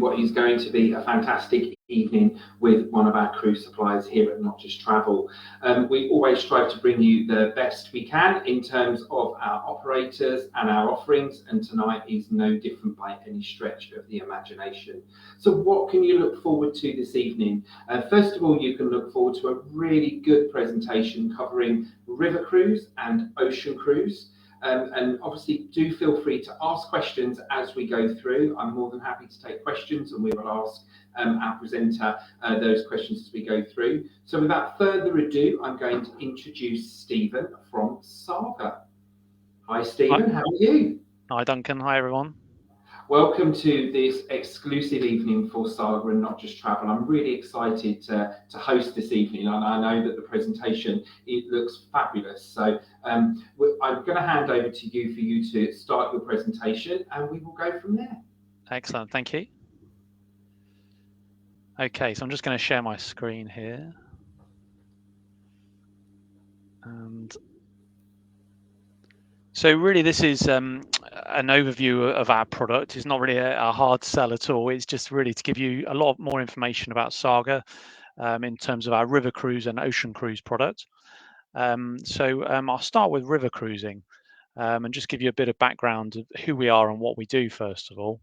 what is going to be a fantastic evening with one of our cruise suppliers here at Not Just Travel. We always strive to bring you the best we can in terms of our operators and our offerings, and tonight is no different by any stretch of the imagination. So what can you look forward to this evening? First of all, you can look forward to a really good presentation covering river cruise and ocean cruise. And obviously do feel free to ask questions as we go through. I'm more than happy to take questions, and we will ask our presenter those questions as we go through. So without further ado, I'm going to introduce Stephen from Saga. Hi Stephen, how are you? Hi Duncan, hi everyone. Welcome to this exclusive evening for Saga and Not Just Travel. I'm really excited to host this evening, and I know that the presentation, it looks fabulous. So I'm going to hand over to you for you to start your presentation, and we will go from there. Excellent, thank you. Okay, so I'm just going to share my screen here. And so really this is an overview of our product. It's not really a hard sell at all. It's just really to give you a lot more information about Saga in terms of our river cruise and ocean cruise product. I'll start with river cruising and just give you a bit of background of who we are and what we do first of all.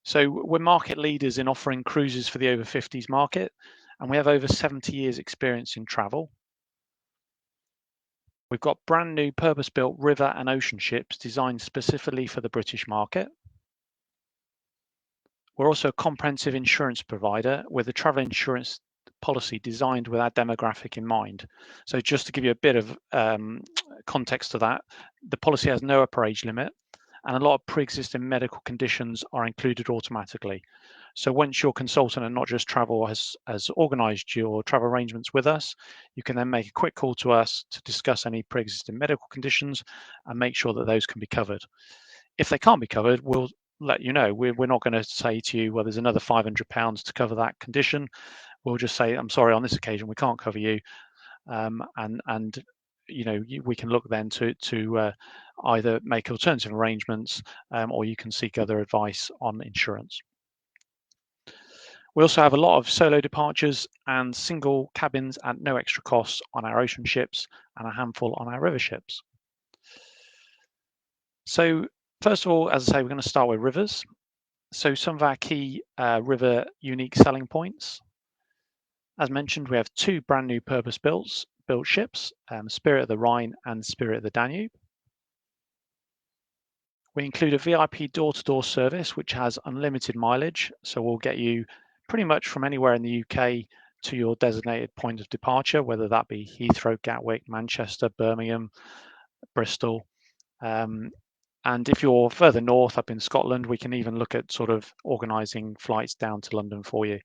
So we're market leaders in offering cruises for the over 50s market, and we have over 70 years experience in travel. We've got brand new purpose-built river and ocean ships designed specifically for the British market. We're also a comprehensive insurance provider with a travel insurance policy designed with our demographic in mind. So just to give you a bit of context to that, the policy has no upper age limit, and a lot of pre-existing medical conditions are included automatically. So once your consultant and Not Just Travel has organised your travel arrangements with us, you can then make a quick call to us to discuss any pre-existing medical conditions and make sure that those can be covered. If they can't be covered, we'll let you know. We're not going to say to you, well, there's another £500 to cover that condition. We'll just say, I'm sorry, on this occasion, we can't cover you. And you know, we can look then to either make alternative arrangements or you can seek other advice on insurance. We also have a lot of solo departures and single cabins at no extra cost on our ocean ships and a handful on our river ships. So first of all, as I say, we're going to start with rivers. So some of our key river unique selling points. As mentioned, we have two brand new purpose-built ships, Spirit of the Rhine and Spirit of the Danube. We include a VIP door-to-door service, which has unlimited mileage. So we'll get you pretty much from anywhere in the UK to your designated point of departure, whether that be Heathrow, Gatwick, Manchester, Birmingham, Bristol. And if you're further north up in Scotland, we can even look at sort of organising flights down to London for you.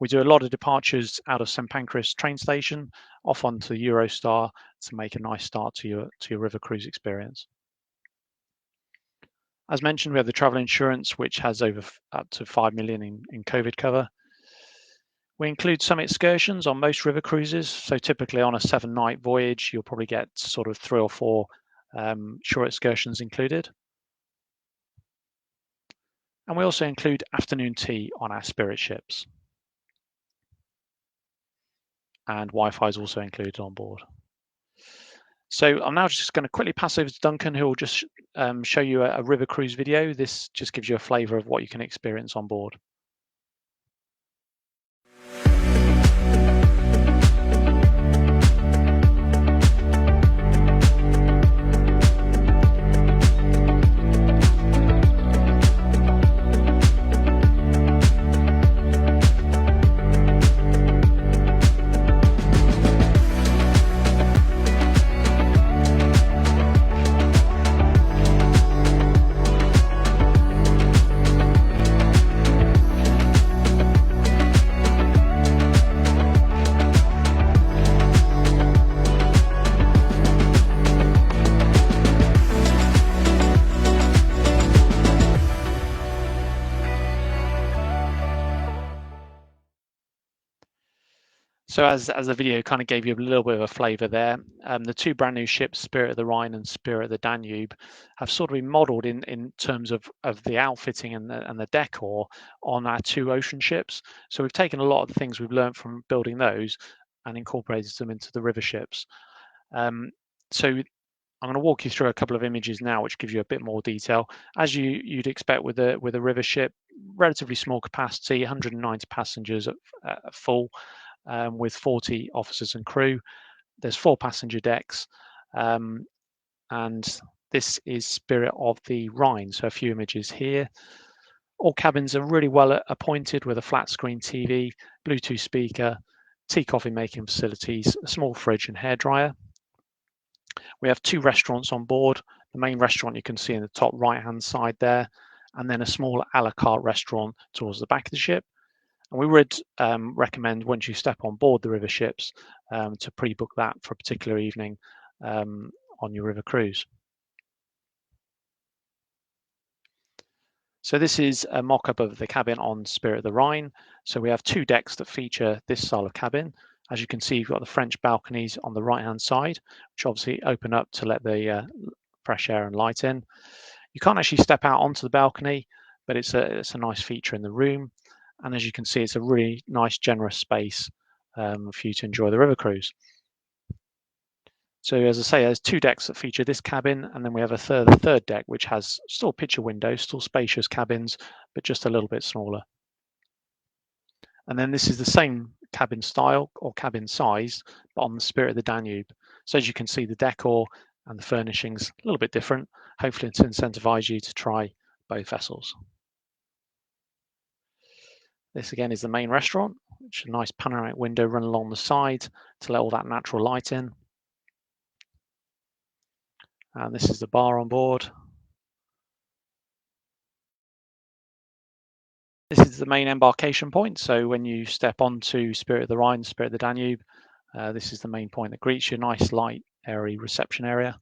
We do a lot of departures out of St Pancras train station, off onto Eurostar to make a nice start to your river cruise experience. As mentioned, we have the travel insurance, which has up to 5 million in COVID cover. We include some excursions on most river cruises. So typically on a 7-night voyage, you'll probably get sort of 3 or 4 shore excursions included. And we also include afternoon tea on our Spirit ships. And Wi-Fi is also included on board. So I'm now just going to quickly pass over to Duncan, who will just show you a river cruise video. This just gives you a flavour of what you can experience on board. So as the video kind of gave you a little bit of a flavour there, the two brand new ships, Spirit of the Rhine and Spirit of the Danube, have sort of been modelled in terms of the outfitting and the decor on our two ocean ships. So we've taken a lot of the things we've learned from building those and incorporated them into the river ships. So I'm going to walk you through a couple of images now, which gives you a bit more detail. As you'd expect with a river ship, relatively small capacity, 190 passengers at full. With 40 officers and crew. There's 4 passenger decks, and this is Spirit of the Rhine. So a few images here. All cabins are really well appointed with a flat screen TV, Bluetooth speaker, tea coffee making facilities, a small fridge and hairdryer. We have 2 restaurants on board. The main restaurant you can see in the top right hand side there, and then a small a la carte restaurant towards the back of the ship. And we would recommend once you step on board the river ships to pre-book that for a particular evening on your river cruise. So this is a mock-up of the cabin on Spirit of the Rhine. So we have 2 decks that feature this style of cabin. As you can see, you've got the French balconies on the right-hand side, which obviously open up to let the fresh air and light in. You can't actually step out onto the balcony, but it's a nice feature in the room. And as you can see, it's a really nice, generous space for you to enjoy the river cruise. So as I say, there's 2 decks that feature this cabin, and then we have a third deck, which has still picture windows, still spacious cabins, but just a little bit smaller. And then this is the same cabin style or cabin size, but on the Spirit of the Danube. So as you can see, the decor and the furnishings a little bit different, hopefully to incentivize you to try both vessels. This again is the main restaurant, which is a nice panoramic window run along the side to let all that natural light in. And this is the bar on board. This is the main embarkation point. So when you step onto Spirit of the Rhine, Spirit of the Danube, this is the main point that greets you. Nice, light, airy reception area.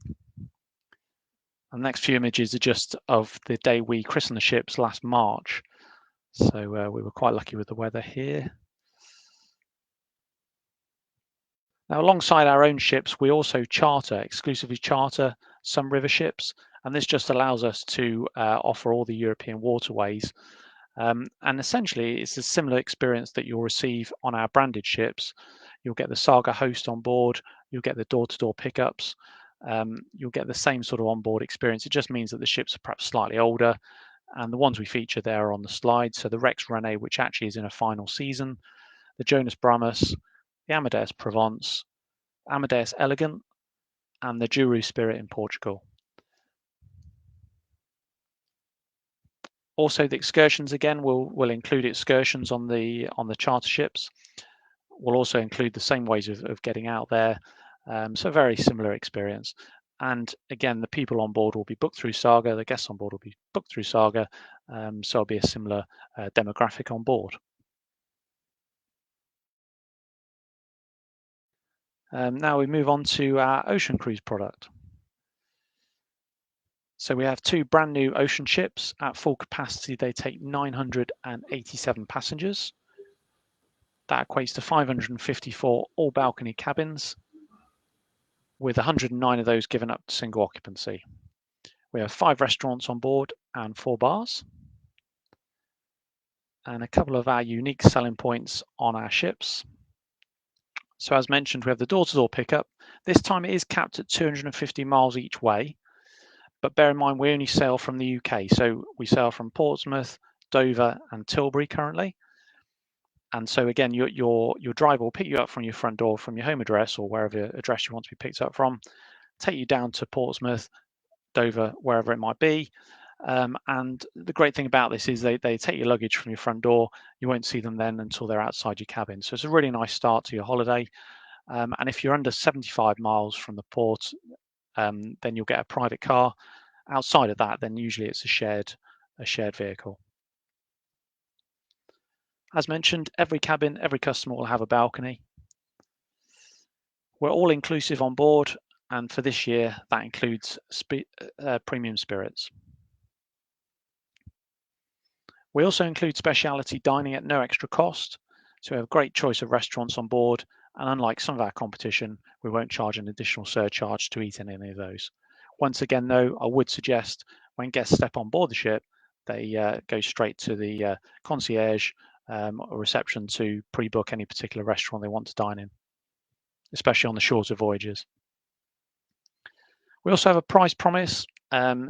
And the next few images are just of the day we christened the ships last March. So we were quite lucky with the weather here. Now, alongside our own ships, we also exclusively charter some river ships, and this just allows us to offer all the European waterways. And essentially, it's a similar experience that you'll receive on our branded ships. You'll get the Saga host on board, you'll get the door-to-door pickups, you'll get the same sort of onboard experience. It just means that the ships are perhaps slightly older, and the ones we feature there are on the slide. So the Rex Rene, which actually is in a final season, the Jonas Brahmus, the Amadeus Provence, Amadeus Elegant, and the Juru Spirit in Portugal. Also, the excursions again will include excursions on the charter ships. We'll also include the same ways of getting out there. So very similar experience. And again, the people on board will be booked through Saga. The guests on board will be booked through Saga. So it'll be a similar demographic on board. Now we move on to our ocean cruise product. So we have 2 brand new ocean ships. At full capacity, they take 987 passengers. That equates to 554 all balcony cabins, with 109 of those given up to single occupancy. We have 5 restaurants on board and 4 bars. And a couple of our unique selling points on our ships. So as mentioned, we have the door-to-door pickup. This time it is capped at 250 miles each way, but bear in mind we only sail from the UK. So we sail from Portsmouth, Dover and Tilbury currently. And so again, your driver will pick you up from your front door, from your home address or wherever address you want to be picked up from, take you down to Portsmouth, Dover, wherever it might be. And the great thing about this is they take your luggage from your front door. You won't see them then until they're outside your cabin. So it's a really nice start to your holiday. And if you're under 75 miles from the port, then you'll get a private car. Outside of that, then usually it's a shared vehicle. As mentioned, every cabin, every customer will have a balcony. We're all inclusive on board, and for this year, that includes premium spirits. We also include specialty dining at no extra cost. So we have a great choice of restaurants on board, and unlike some of our competition, we won't charge an additional surcharge to eat in any of those. Once again, though, I would suggest when guests step on board the ship, they go straight to the concierge or reception to pre-book any particular restaurant they want to dine in, especially on the shorter voyages. We also have a price promise.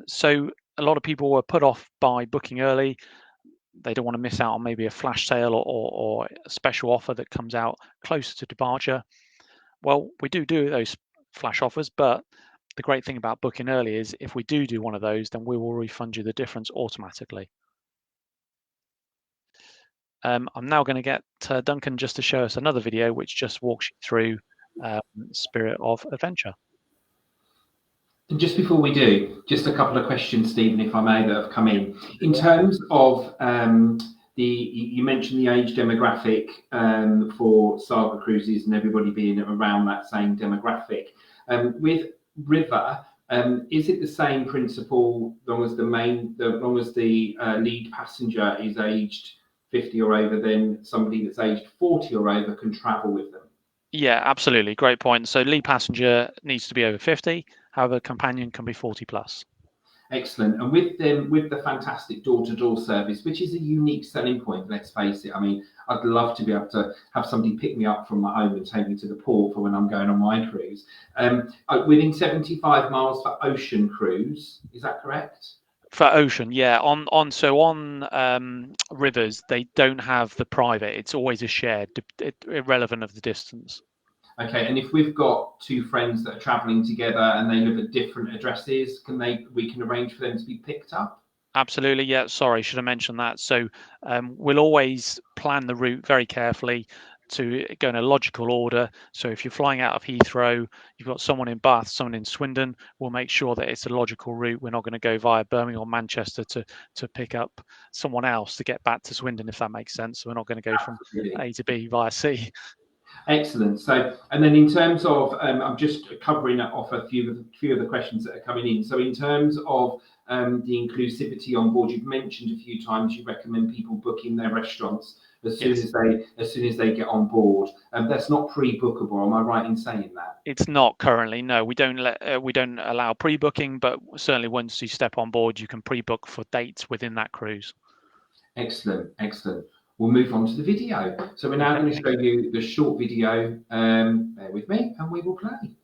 So a lot of people were put off by booking early. They don't want to miss out on maybe a flash sale or a special offer that comes out closer to departure. Well, we do those flash offers, but the great thing about booking early is if we do one of those, then we will refund you the difference automatically. I'm now going to get Duncan just to show us another video which just walks you through Spirit of Adventure. And just before we do, just a couple of questions, Stephen, if I may, that have come in. In terms of you mentioned the age demographic for Saga Cruises and everybody being around that same demographic. With River, is it the same principle? Long as the lead passenger is aged 50 or over, then somebody that's aged 40 or over can travel with them? Yeah, absolutely. Great point. So lead passenger needs to be over 50. However, companion can be 40 plus. Excellent. And with the fantastic door-to-door service, which is a unique selling point, let's face it. I mean, I'd love to be able to have somebody pick me up from my home and take me to the port for when I'm going on my cruise. Within 75 miles for ocean cruise, is that correct? For ocean, yeah. On rivers, they don't have the private. It's always a shared, irrelevant of the distance. Okay, and if we've got two friends that are travelling together and they live at different addresses, we can arrange for them to be picked up? Absolutely, yeah. Sorry, should have mentioned that. So we'll always plan the route very carefully to go in a logical order. So if you're flying out of Heathrow, you've got someone in Bath, someone in Swindon, we'll make sure that it's a logical route. We're not going to go via Birmingham or Manchester to pick up someone else to get back to Swindon, if that makes sense. So we're not going to go from A to B via C. Excellent. So, and then in terms of, I'm just covering off a few of the questions that are coming in. So, in terms of the inclusivity on board, you've mentioned a few times you recommend people booking their restaurants as soon as they get on board. That's not pre-bookable. Am I right in saying that? It's not currently. No, we don't allow pre-booking, but certainly once you step on board, you can pre-book for dates within that cruise. Excellent, excellent. We'll move on to the video. So we're now going to show you the short video. Bear with me, and we will play.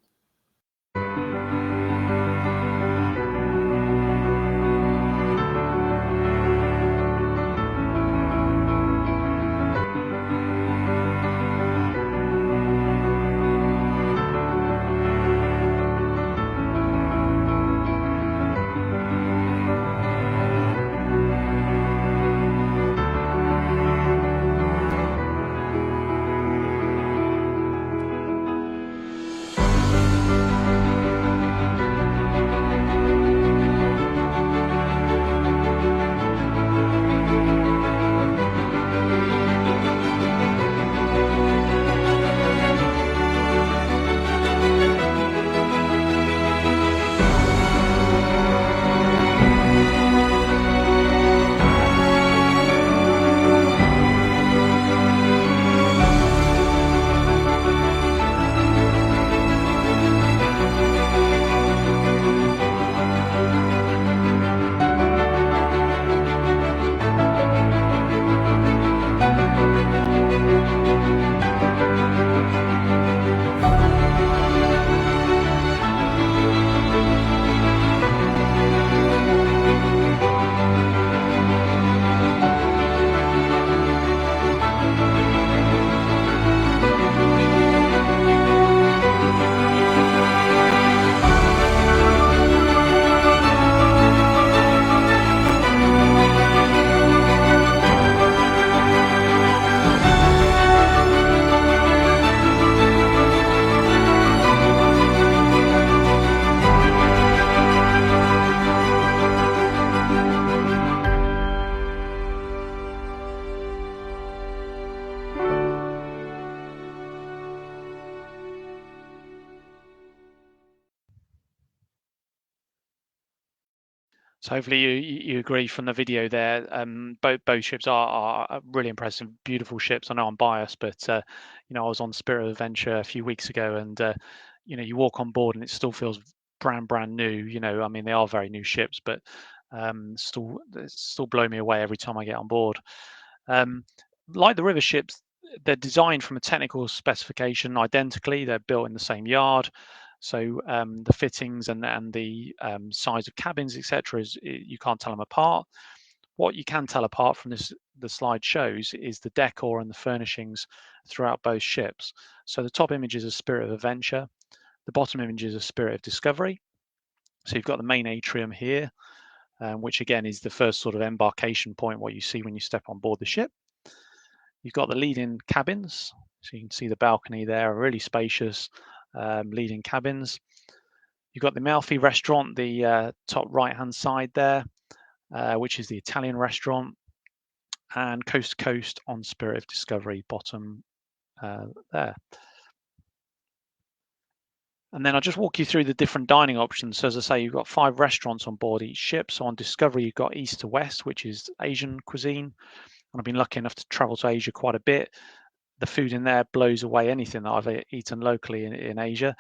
So hopefully you agree from the video there. Both ships are really impressive, beautiful ships. I know I'm biased, but I was on Spirit of Adventure a few weeks ago, and you walk on board and it still feels brand new. I mean, they are very new ships, but still blow me away every time I get on board. Like the river ships, they're designed from a technical specification identically. They're built in the same yard. So the fittings and the size of cabins, etc., you can't tell them apart. What you can tell apart from the slide shows is the decor and the furnishings throughout both ships. So the top image is a Spirit of Adventure. The bottom image is a Spirit of Discovery. So you've got the main atrium here, which again is the first sort of embarkation point, what you see when you step on board the ship. You've got the lead-in cabins. So you can see the balcony there, really spacious lead-in cabins. You've got the Amalfi restaurant, the top right-hand side there, which is the Italian restaurant, and coast to coast on Spirit of Discovery, bottom there. And then I'll just walk you through the different dining options. So as I say, you've got 5 restaurants on board each ship. So on Discovery, you've got east to west, which is Asian cuisine. And I've been lucky enough to travel to Asia quite a bit. The food in there blows away anything that I've eaten locally in Asia.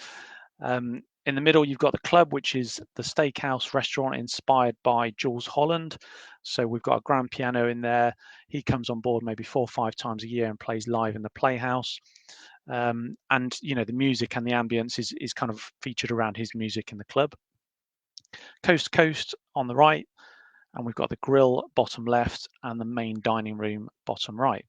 In the middle, you've got the club, which is the steakhouse restaurant inspired by Jules Holland. So we've got a grand piano in there. He comes on board maybe 4 or 5 times a year and plays live in the playhouse. And the music and the ambience is kind of featured around his music in the club. Coast to coast on the right, and we've got the grill bottom left and the main dining room bottom right.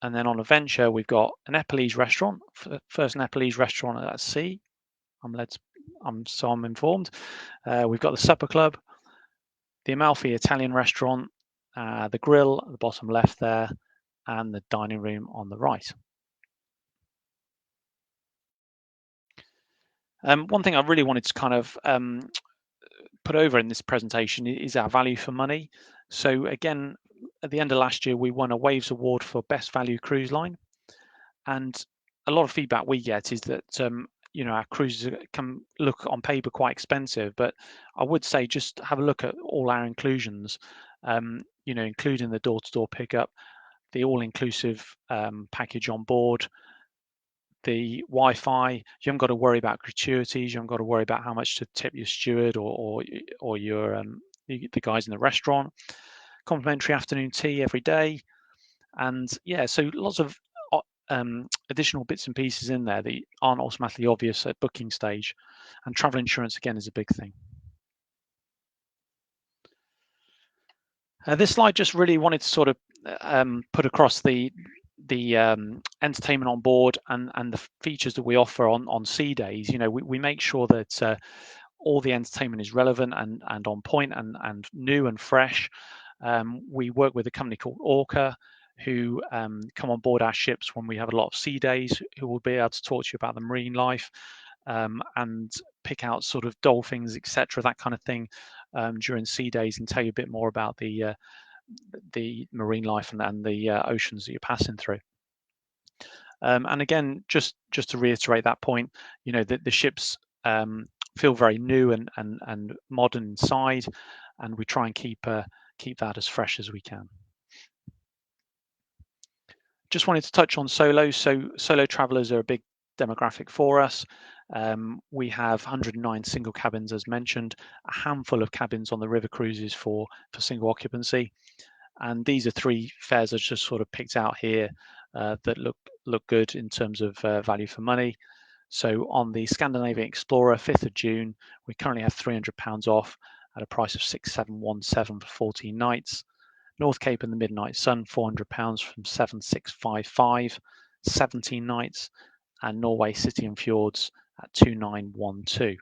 And then on Adventure, we've got a Nepalese restaurant, first Nepalese restaurant at sea. I'm informed. We've got the supper club, the Amalfi Italian restaurant, the grill at the bottom left there, and the dining room on the right. One thing I really wanted to kind of put over in this presentation is our value for money. So again, at the end of last year, we won a Waves Award for Best Value Cruise Line. And a lot of feedback we get is that our cruises can look on paper quite expensive, but I would say just have a look at all our inclusions, including the door-to-door pickup, the all-inclusive package on board, the Wi-Fi. You haven't got to worry about gratuities. You haven't got to worry about how much to tip your steward or your the guys in the restaurant. Complimentary afternoon tea every day, and so lots of additional bits and pieces in there that aren't automatically obvious at booking stage. And travel insurance again is a big thing. This slide just really wanted to sort of put across the entertainment on board and the features that we offer on sea days. We make sure that all the entertainment is relevant and on point and new and fresh. We work with a company called Orca, who come on board our ships when we have a lot of sea days, who will be able to talk to you about the marine life and pick out sort of dolphins, etc., that kind of thing during sea days, and tell you a bit more about the marine life and the oceans that you're passing through. And again, just to reiterate that point, the ships feel very new and modern inside, and we try and keep that as fresh as we can. Just wanted to touch on solos. So solo travelers are a big demographic for us. We have 109 single cabins, as mentioned, a handful of cabins on the river cruises for single occupancy. And these are 3 fares I just sort of picked out here that look good in terms of value for money. So on the Scandinavian Explorer, 5th of June, we currently have £300 off at a price of 6,717 for 14 nights. North Cape and the Midnight Sun, £400 from 7,655, 17 nights, and Norway City and Fjords at 2,912.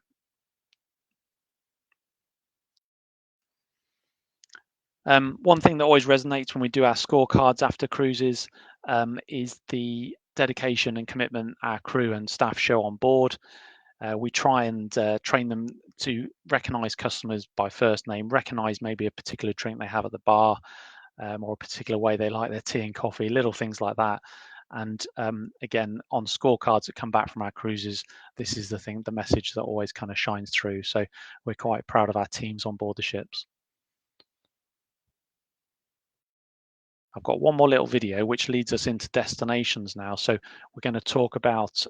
One thing that always resonates when we do our scorecards after cruises is the dedication and commitment our crew and staff show on board. We try and train them to recognise customers by first name, recognise maybe a particular drink they have at the bar, or a particular way they like their tea and coffee, little things like that. And again, on scorecards that come back from our cruises, this is the message that always kind of shines through. So we're quite proud of our teams on board the ships. I've got one more little video which leads us into destinations now. So we're going to talk about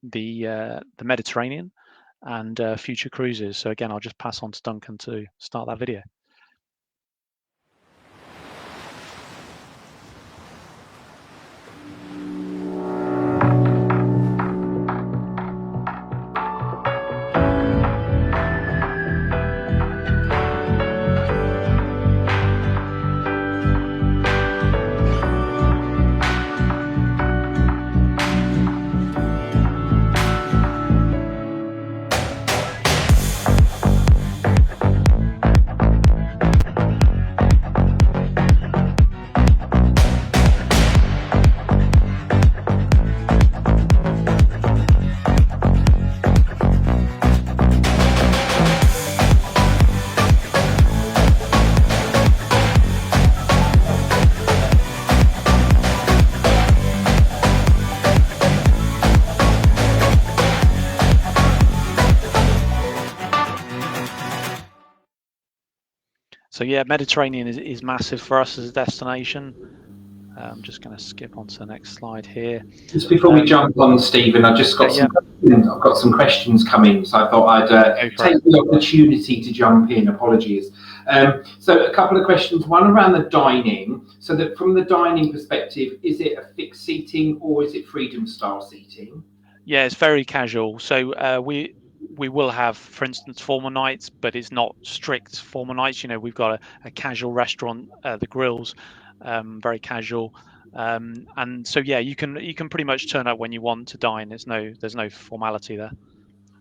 the Mediterranean and future cruises. So again, I'll just pass on to Duncan to start that video. So yeah, Mediterranean is massive for us as a destination. I'm just going to skip on to the next slide here. Just before we jump on, Stephen, I've just got I've got some questions coming, so I thought I'd take the opportunity to jump in. Apologies. So a couple of questions. One around the dining. So that from the dining perspective, is it a fixed seating or is it freedom style seating? Yeah, it's very casual. So we will have, for instance, formal nights, but it's not strict formal nights. You know, we've got a casual restaurant, the grills, very casual. And so yeah, you can pretty much turn up when you want to dine. There's no formality there.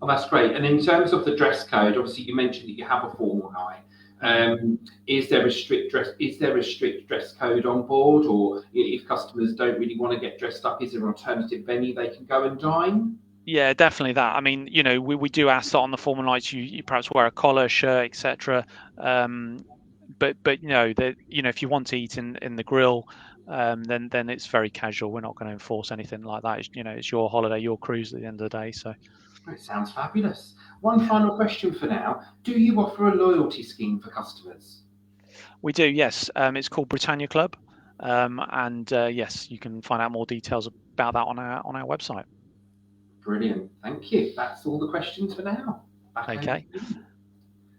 Oh, that's great. And in terms of the dress code, obviously you mentioned that you have a formal night. Is there a strict dress code on board, or if customers don't really want to get dressed up, is there an alternative venue they can go and dine? Yeah, definitely that. I mean, you know, we do ask that on the formal nights you perhaps wear a collar, shirt, etc. But you know that if you want to eat in the grill, then it's very casual. We're not going to enforce anything like that. It's your holiday, your cruise at the end of the day. So It sounds fabulous. One final question for now. Do you offer a loyalty scheme for customers? we do, yes. It's called Britannia Club, and yes, you can find out more details about that on our website. Brilliant. Thank you. That's all the questions for now. Okay.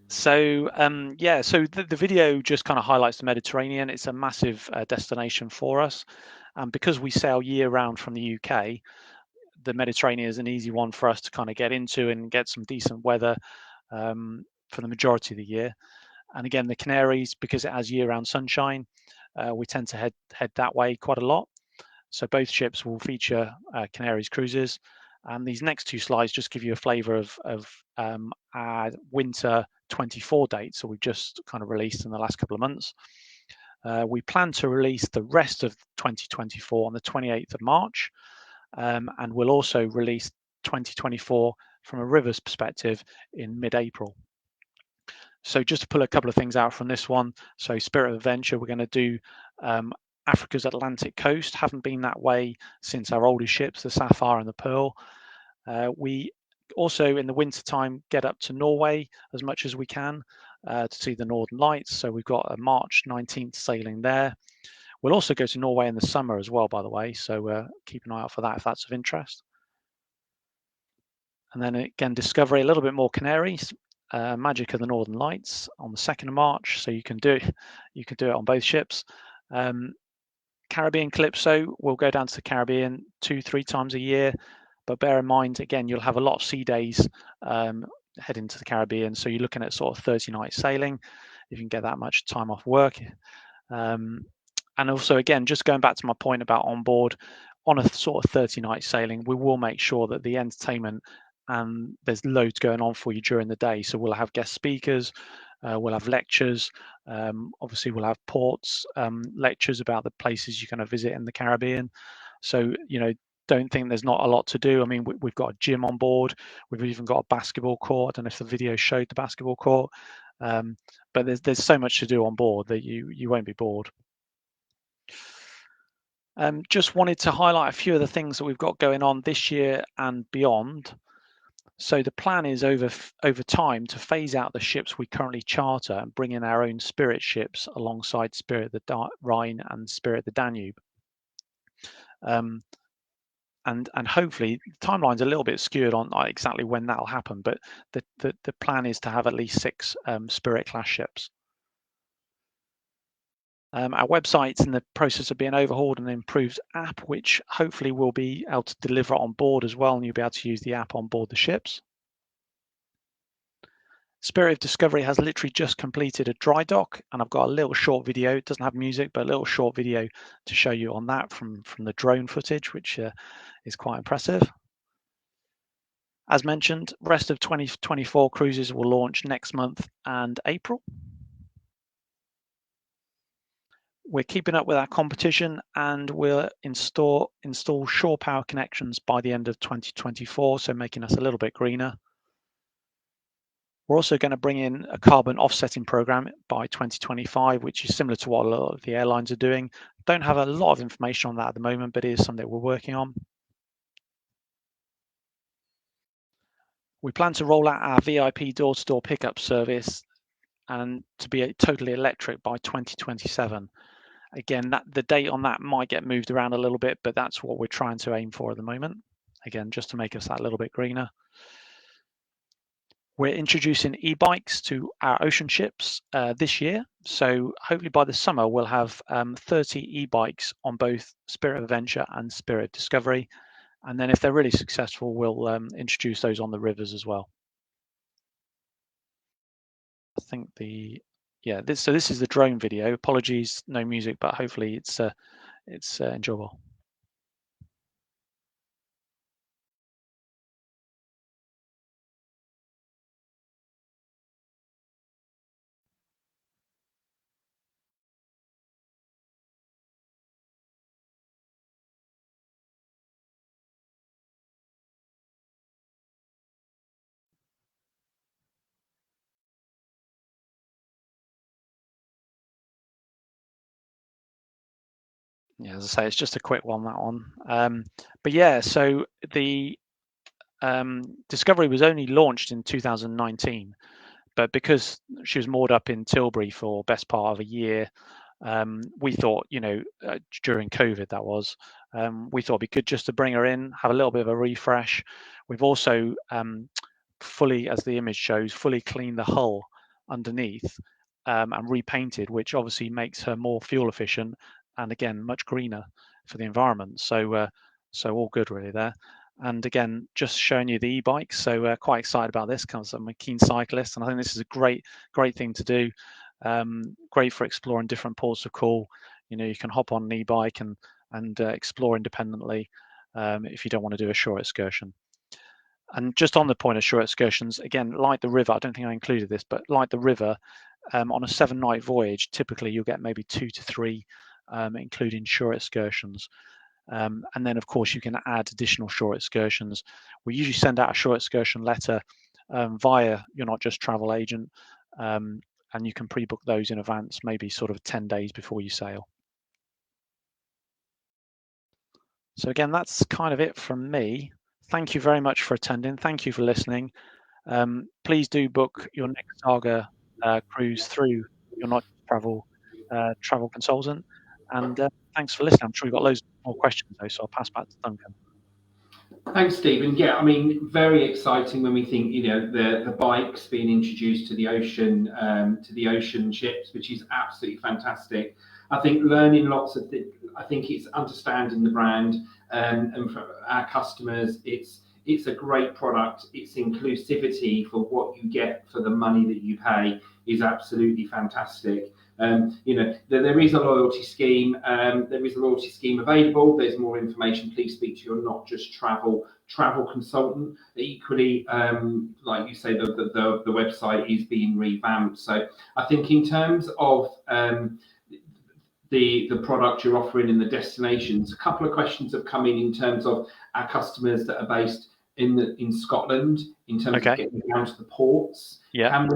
So yeah, so the video just kind of highlights the Mediterranean. It's a massive destination for us, and because we sail year round from the UK, the Mediterranean is an easy one for us to kind of get into and get some decent weather for the majority of the year. And again, the Canaries, because it has year-round sunshine, we tend to head that way quite a lot. So both ships will feature Canaries cruises. And these next two slides just give you a flavour of our winter 24 dates. So we've just kind of released in the last couple of months. We plan to release the rest of 2024 on the 28th of March. And we'll also release 2024 from a rivers perspective in mid-April. So just to pull a couple of things out from this one. So Spirit of Adventure, we're going to do Africa's Atlantic coast. Haven't been that way since our oldest ships, the Sapphire and the Pearl. We also, in the wintertime, get up to Norway as much as we can to see the Northern Lights. So we've got a March 19th sailing there. We'll also go to Norway in the summer as well, by the way. So keep an eye out for that if that's of interest. And then again, Discovery, a little bit more Canaries. Magic of the Northern Lights on the 2nd of March, so you can do it on both ships. Caribbean Calypso, we'll go down to the Caribbean 2-3 times a year, but bear in mind again you'll have a lot of sea days heading to the Caribbean, so you're looking at sort of 30-night sailing if you can get that much time off work. And also again, just going back to my point about on board, on a sort of 30-night sailing, we will make sure that the entertainment and there's loads going on for you during the day. So we'll have guest speakers, we'll have lectures, obviously we'll have ports, lectures about the places you're going to visit in the Caribbean. So, don't think there's not a lot to do. I mean, we've got a gym on board. We've even got a basketball court. I don't know if the video showed the basketball court, but there's so much to do on board that you won't be bored. Just wanted to highlight a few of the things that we've got going on this year and beyond. So the plan is over time to phase out the ships we currently charter and bring in our own Spirit ships alongside Spirit the Rhine and Spirit the Danube. And hopefully the timeline's a little bit skewed on exactly when that'll happen, but the plan is to have at least 6 Spirit class ships. Our website's in the process of being overhauled and improved app, which hopefully will be able to deliver on board as well, and you'll be able to use the app on board the ships. Spirit of Discovery has literally just completed a dry dock, and I've got a little short video. It doesn't have music, but a little short video to show you on that from the drone footage, which is quite impressive. As mentioned, rest of 2024 cruises will launch next month and April. We're keeping up with our competition, and we'll install shore power connections by the end of 2024, so making us a little bit greener. We're also going to bring in a carbon offsetting program by 2025, which is similar to what a lot of the airlines are doing. Don't have a lot of information on that at the moment, but it is something we're working on. We plan to roll out our VIP door-to-door pickup service and to be totally electric by 2027. Again, the date on that might get moved around a little bit, but that's what we're trying to aim for at the moment. Again, just to make us that little bit greener. We're introducing e-bikes to our ocean ships this year. So hopefully by the summer, we'll have 30 e-bikes on both Spirit of Adventure and Spirit of Discovery. And then if they're really successful, we'll introduce those on the rivers as well. I think this is the drone video. Apologies, no music, but hopefully it's enjoyable. Yeah, as I say, it's just a quick one, that one. But yeah, so the Discovery was only launched in 2019, but because she was moored up in Tilbury for best part of a year, we thought, during COVID that was, we thought it'd be good just to bring her in, have a little bit of a refresh. We've also fully, as the image shows, fully cleaned the hull underneath and repainted, which obviously makes her more fuel efficient and again much greener for the environment. So all good really there. And again, just showing you the e-bikes. So quite excited about this because I'm a keen cyclist, and I think this is a great thing to do. Great for exploring different ports of call. You can hop on an e-bike and explore independently if you don't want to do a short excursion. And just on the point of short excursions, again, like the river, I don't think I included this, but like the river, on a 7-night voyage, typically you'll get maybe 2 to 3, including short excursions. And then, of course, you can add additional short excursions. We usually send out a short excursion letter via your Not Just Travel agent, and you can pre-book those in advance, maybe sort of 10 days before you sail. So again, that's kind of it from me. Thank you very much for attending. Thank you for listening. Please do book your next Saga cruise through your Not Just travel consultant. And thanks for listening. I'm sure you've got loads more questions though, so I'll pass back to Duncan. Thanks, Stephen. Yeah, I mean, very exciting when we think, the bikes being introduced to the ocean ships, which is absolutely fantastic. I think learning lots of things. I think it's understanding the brand, and for our customers, it's a great product. Its inclusivity for what you get for the money that you pay is absolutely fantastic. There is a loyalty scheme. There is a loyalty scheme available. There's more information. Please speak to your Not Just Travel consultant. Equally, like you say, the website is being revamped. So I think in terms of the product you're offering in the destinations, a couple of questions have come in terms of our customers that are based in Scotland, in terms of getting down to the ports. Can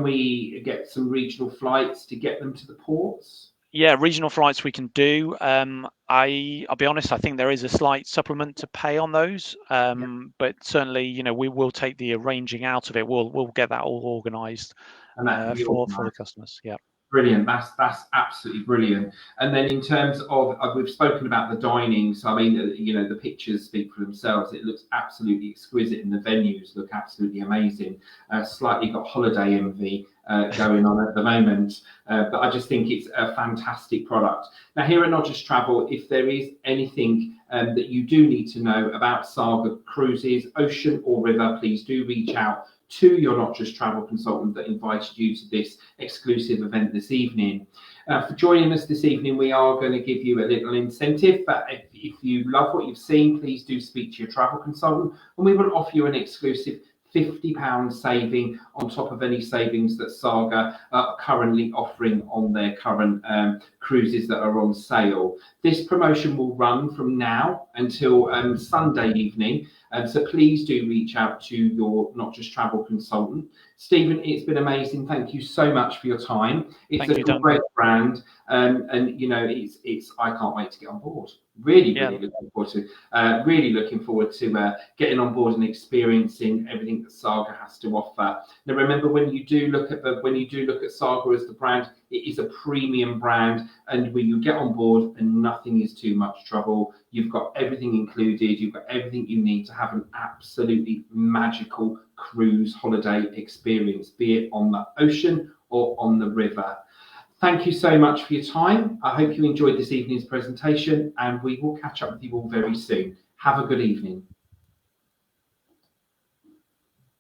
we get some regional flights to get them to the ports? Yeah, regional flights we can do. I'll be honest, I think there is a slight supplement to pay on those, but certainly, we will take the arranging out of it. We'll get that all organised And that can be for organised. the customers. Yeah. Brilliant. That's absolutely brilliant. And then in terms of, we've spoken about the dining. So I mean, the pictures speak for themselves. It looks absolutely exquisite, and the venues look absolutely amazing. Slightly got holiday envy going on at the moment, but I just think it's a fantastic product. Now, here at Not Just Travel, if there is anything that you do need to know about Saga Cruises, ocean or river, please do reach out to your Not Just Travel consultant that invited you to this exclusive event this evening. For joining us this evening, we are going to give you a little incentive, but if you love what you've seen, please do speak to your travel consultant, and we will offer you an exclusive £50 saving on top of any savings that Saga are currently offering on their current cruises that are on sale. This promotion will run from now until Sunday evening, so please do reach out to your Not Just Travel consultant. Stephen, it's been amazing. Thank you so much for your time. It's a great brand, and it's I can't wait to get on board. Really looking forward to getting on board and experiencing everything that Saga has to offer. Now, remember, when you do look at Saga as the brand, it is a premium brand, and when you get on board, and nothing is too much trouble. You've got everything included. You've got everything you need to have an absolutely magical cruise holiday experience, be it on the ocean or on the river. Thank you so much for your time. I hope you enjoyed this evening's presentation, and we will catch up with you all very soon. Have a good evening.